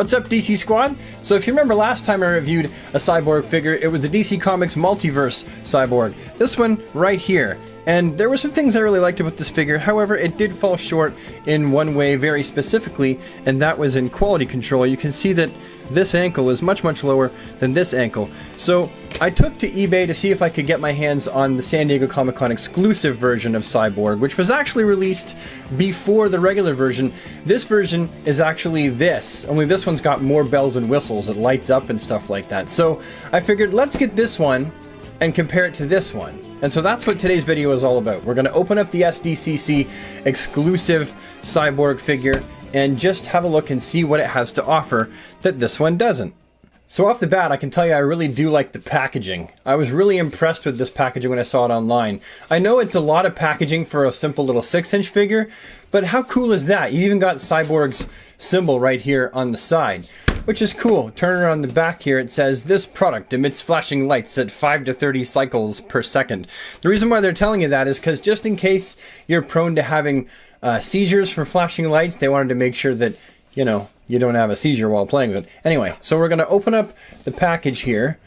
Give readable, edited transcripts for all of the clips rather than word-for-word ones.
What's up, DC Squad? So if you remember last time I reviewed a Cyborg figure, it was the DC Comics Multiverse Cyborg. This one right here. And there were some things I really liked about this figure, however it did fall short in one way very specifically, and that was in quality control. You can see that this ankle is much lower than this ankle. So I took to eBay to see if I could get my hands on the San Diego Comic-Con exclusive version of Cyborg, which was actually released before the regular version. This version is actually this, only this one's got more bells and whistles. It lights up and stuff like that. So I figured let's get this one and compare it to this one. And so that's what today's video is all about. We're going to open up the SDCC exclusive Cyborg figure and just have a look and see what it has to offer that this one doesn't. So off the bat, I can tell you I really do like the packaging. I was really impressed with this packaging when I saw it online. I know it's a lot of packaging for a simple little 6-inch figure, but how cool is that? You even got Cyborg's symbol right here on the side, which is cool. Turn around the back here, it says, this product emits flashing lights at 5 to 30 cycles per second. The reason why they're telling you that is because just in case you're prone to having seizures from flashing lights, they wanted to make sure that, you know, you don't have a seizure while playing with it. Anyway, so we're going to open up the package here,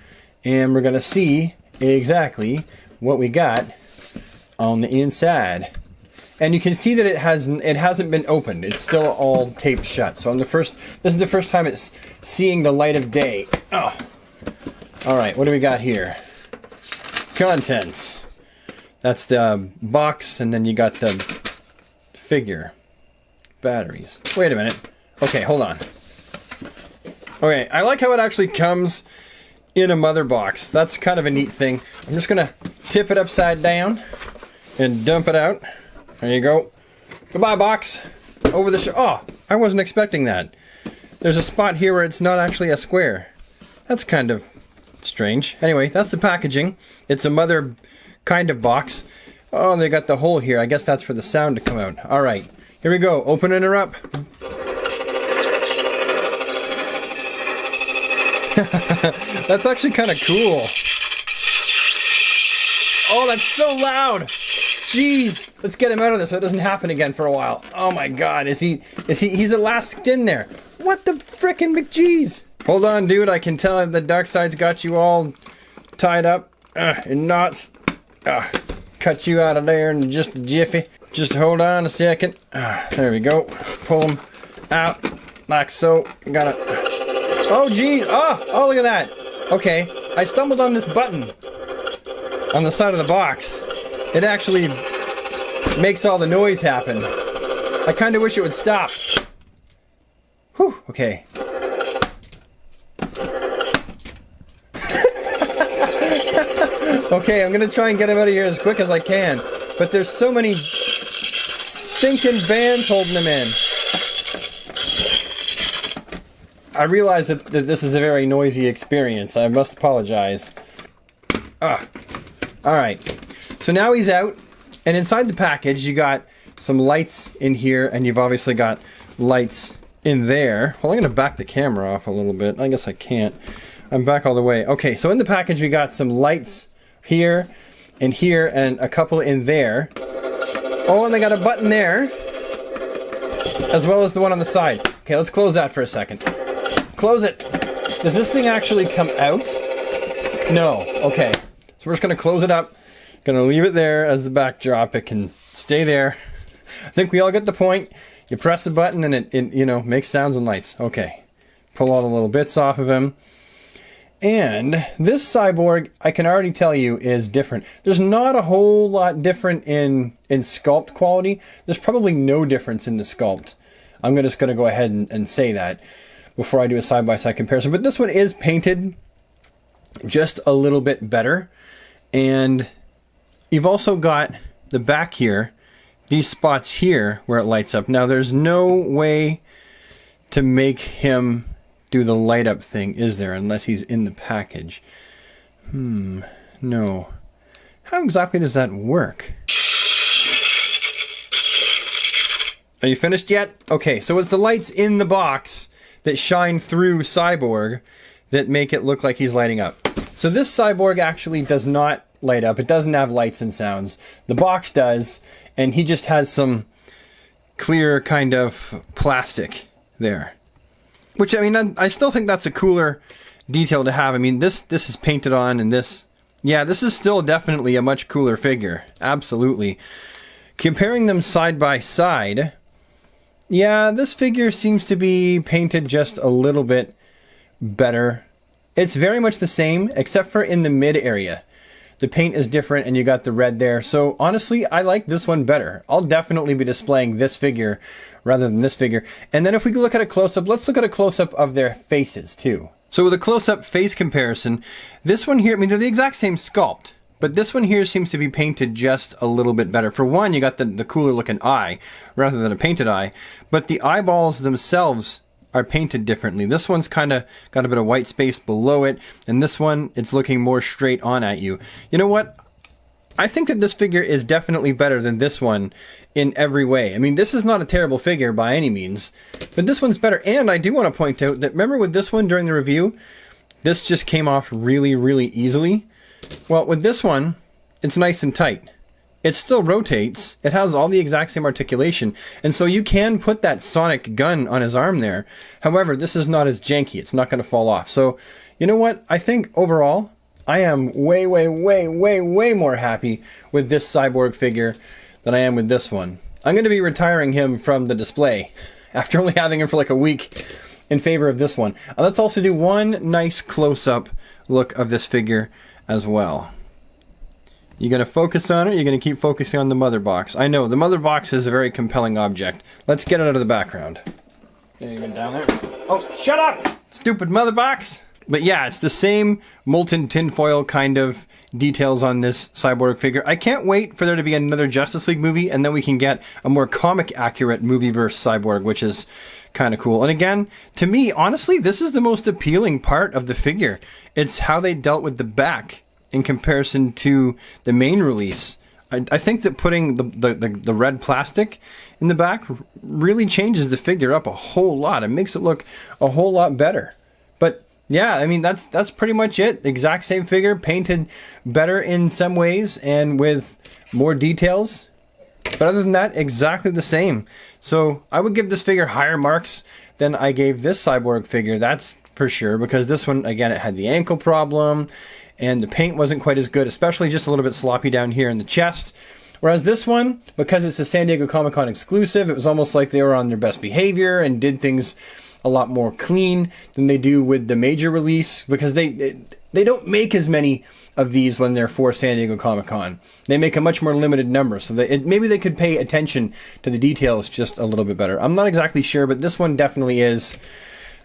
and we're going to see exactly what we got on the inside. And you can see that it hasn't been opened. It's still all taped shut. So this is the first time it's seeing the light of day. Oh. All right, what do we got here? Contents. That's the box, and then you got the figure. Batteries. Wait a minute. Okay, hold on. Okay, I like how it actually comes in a mother box. That's kind of a neat thing. I'm just gonna tip it upside down and dump it out. There you go. Goodbye, box. Over the oh, I wasn't expecting that. There's a spot here where it's not actually a square. That's kind of strange. Anyway, that's the packaging. It's a mother kind of box. Oh, they got the hole here. I guess that's for the sound to come out. All right, here we go. Opening her up. That's actually kind of cool. Oh, that's so loud. Jeez, let's get him out of there so it doesn't happen again for a while. Oh my God, he's elastic in there. What the frickin' McJeez? Hold on, dude, I can tell the dark side's got you all tied up in knots. Cut you out of there in just a jiffy. Just hold on a second. There we go. Pull him out like so. Gotta. Oh geez. Oh, look at that. Okay, I stumbled on this button on the side of the box. It actually makes all the noise happen. I kind of wish it would stop. Whew, okay. Okay, I'm gonna try and get him out of here as quick as I can. But there's so many stinking bands holding him in. I realize that this is a very noisy experience. I must apologize. Alright. So now he's out, and inside the package you got some lights in here, and you've obviously got lights in there. Well, I'm going to back the camera off a little bit. I guess I can't. I'm back all the way. Okay, so in the package we got some lights here, and a couple in there. Oh, and they got a button there, as well as the one on the side. Okay, let's close that for a second. Close it. Does this thing actually come out? No. Okay. So we're just going to close it up. Going to leave it there as the backdrop. It can stay there. I think we all get the point. You press a button and it you know, makes sounds and lights. Okay. Pull all the little bits off of him. And this Cyborg, I can already tell you, is different. There's not a whole lot different in sculpt quality. There's probably no difference in the sculpt. I'm just going to go ahead and say that before I do a side-by-side comparison. But this one is painted just a little bit better. And you've also got the back here, these spots here where it lights up. Now there's no way to make him do the light up thing, is there? Unless he's in the package. No. How exactly does that work? Are you finished yet? Okay, so it's the lights in the box that shine through Cyborg that make it look like he's lighting up. So this Cyborg actually does not light up. It doesn't have lights and sounds. The box does, and he just has some clear kind of plastic there. Which, I mean, I still think that's a cooler detail to have. I mean, this is painted on, and this, yeah, this is still definitely a much cooler figure. Absolutely. Comparing them side by side, yeah, this figure seems to be painted just a little bit better. It's very much the same, except for in the mid area. The paint is different and you got the red there. So honestly, I like this one better. I'll definitely be displaying this figure rather than this figure. And then if we look at a close-up, let's look at a close-up of their faces too. So with a close-up face comparison, this one here, I mean, they're the exact same sculpt, but this one here seems to be painted just a little bit better. For one, you got the cooler looking eye rather than a painted eye, but the eyeballs themselves are painted differently. This one's kind of got a bit of white space below it, and this one, it's looking more straight on at you. You know what? I think that this figure is definitely better than this one in every way. I mean, this is not a terrible figure by any means, but this one's better. And I do want to point out that, remember with this one during the review, this just came off really, really easily. Well, with this one, it's nice and tight. It still rotates. It has all the exact same articulation. And so you can put that sonic gun on his arm there. However, this is not as janky. It's not going to fall off. So, you know what? I think overall, I am way, way, way, way, way more happy with this Cyborg figure than I am with this one. I'm going to be retiring him from the display after only having him for like a week in favor of this one. Let's also do one nice close-up look of this figure as well. You're going to focus on it, you're going to keep focusing on the mother box. I know, the mother box is a very compelling object. Let's get it out of the background. Even down there. Oh, shut up! Stupid mother box! But yeah, it's the same molten tinfoil kind of details on this Cyborg figure. I can't wait for there to be another Justice League movie, and then we can get a more comic-accurate Multiverse Cyborg, which is kind of cool. And again, to me, honestly, this is the most appealing part of the figure. It's how they dealt with the back in comparison to the main release. I think that putting the red plastic in the back really changes the figure up a whole lot. It makes it look a whole lot better. But yeah, I mean, that's pretty much it. Exact same figure, painted better in some ways and with more details. But other than that, exactly the same. So I would give this figure higher marks than I gave this Cyborg figure, that's for sure, because this one, again, it had the ankle problem, and the paint wasn't quite as good, especially just a little bit sloppy down here in the chest. Whereas this one, because it's a San Diego Comic-Con exclusive, it was almost like they were on their best behavior and did things a lot more clean than they do with the major release, because they don't make as many of these when they're for San Diego Comic-Con. They make a much more limited number, so maybe they could pay attention to the details just a little bit better. I'm not exactly sure, but this one definitely is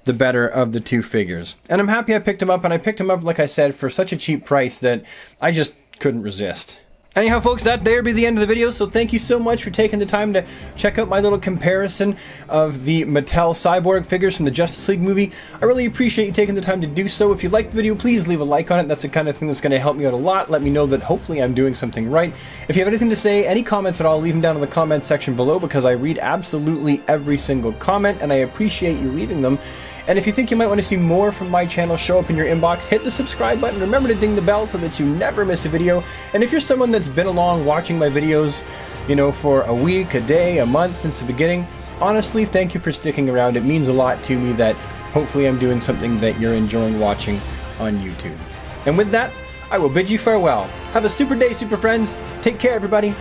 the better of the two figures. And I'm happy I picked him up, and I picked him up, like I said, for such a cheap price that I just couldn't resist. Anyhow, folks, that there be the end of the video, so thank you so much for taking the time to check out my little comparison of the Mattel Cyborg figures from the Justice League movie. I really appreciate you taking the time to do so. If you liked the video, please leave a like on it. That's the kind of thing that's going to help me out a lot. Let me know that hopefully I'm doing something right. If you have anything to say, any comments at all, leave them down in the comments section below, because I read absolutely every single comment, and I appreciate you leaving them. And if you think you might want to see more from my channel show up in your inbox, hit the subscribe button. Remember to ding the bell so that you never miss a video. And if you're someone that's been along watching my videos, you know, for a week, a day, a month since the beginning, honestly, thank you for sticking around. It means a lot to me that hopefully I'm doing something that you're enjoying watching on YouTube. And with that, I will bid you farewell. Have a super day, super friends. Take care, everybody.